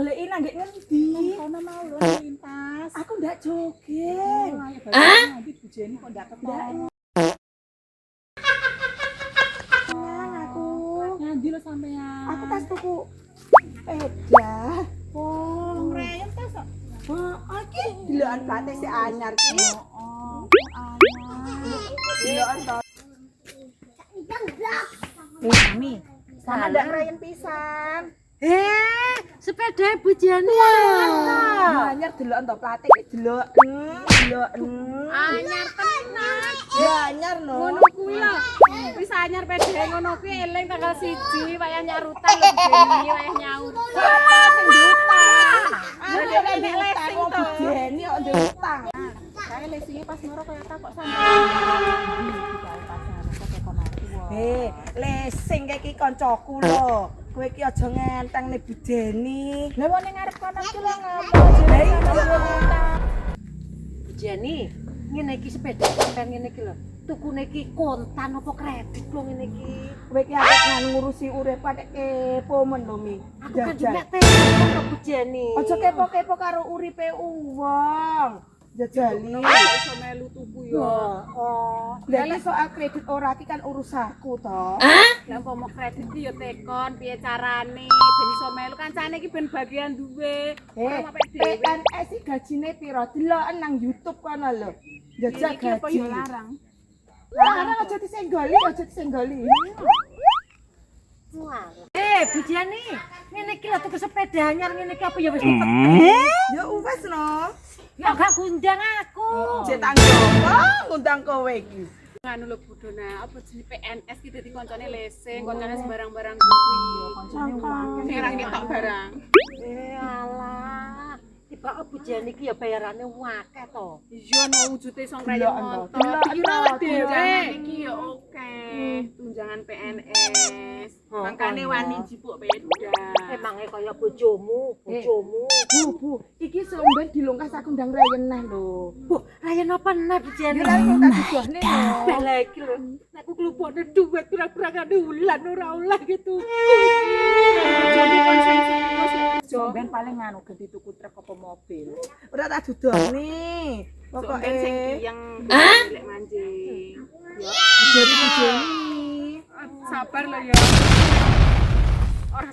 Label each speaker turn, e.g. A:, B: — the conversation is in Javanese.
A: goleki nang nggih ngendi?
B: Kono mau lho lintas.
A: Aku ndak jogging.
B: Nanti bujeni kok ndak ketemu.
A: Aku.
B: Ngendi lho sampean?
A: Aku tas tuku sepeda.
B: Oh, ngrayem tas kok.
A: Iki delokan batik si anyar ki.
B: Oh,
A: Delokan to.
B: Mami.
A: Sama ndak ngreyen pisan.
C: Sepeda bujane
A: Anyar delokan to platik deloken.
C: anyar tenan.
A: Ya anyar no.
C: Ngono kuwi lho. Wis anyar pedhe ngono kuwi eling tanggal 1 wayah nyarutan lho bujeni wayah nyaut.
A: Sing diutang.
C: Jadi
A: Nek
C: nek lesing
A: wong
C: to.
A: bujeni kok diutang.
B: Kae lesinge pas moro kaya tak kok sampe.
A: Lesing kayak iki kancaku lho. Kowe iki aja ngenteng nek bujeni.
B: Lah wong ning ngarep kono ki lho ngapa?
C: Bujeni ngene iki sepeda sampean ngene iki lho. Tukune iki kontan apa kredit lho ngene iki.
A: Kowe iki arep ngurusi urip patek kepo men lho Mi.
C: Aku kan nek telepon kok bujeni.
A: Aja kepo-kepo karo uripe wong. Jajali.
B: Iso melu tuku ya.
A: Oh, lha soal kredit ora iki kan urusanku to.
C: Lah umpama kredit iki ya tekon piye carane ben iso melu kancane iki ben bagian duwe. Ora mape dhewe.
A: PNS iki gajine piro? Deloken nang YouTube kono lho. Jajal
B: Iki apa
A: gaji.
B: ya larang?
A: Larang aja disenggoli, aja disenggoli.
C: Bujeni ngene iki lho tuku sepeda anyar ngene iki apa ya wis
A: Ya wis no.
C: Ya gak ngundang aku.
A: Cetak jowo ngundang kowe iki.
C: Nganu lho budona, apa jenenge PNS ki dadi koncone lesing, koncone sembarang-barang kuwi.
B: Koncone wong.
C: Sing ra ketok barang.
D: Alah, tiba bujane iki ya bayarane akeh to.
C: Iya no wujude song kaya
A: Deloken to.
C: motor. Iki ora
A: Deloken to.
C: dhewe. Iki ya oke. Tunjangan PNS. Makane wani jipuk beda.
D: Emange kaya bojomu.
A: Bu, iki somben dilungkas aku ndang rayenah lho.
D: Bu, rayen apa neh bujane?
A: Ya lha tak digohne lho.
D: Lah iki lho, nek aku klupone dhuwit pira-pira kan wulan ora oleh gitu.
C: Jadi konsensus
B: Jomben paling nganu ganti tuku truk apa mobil.
A: Ora tak dudoni.
C: Pokoke sing
A: Pokoke
C: yang lek mancing.
A: jadi bujeni.
C: Sabar lho ya. Ora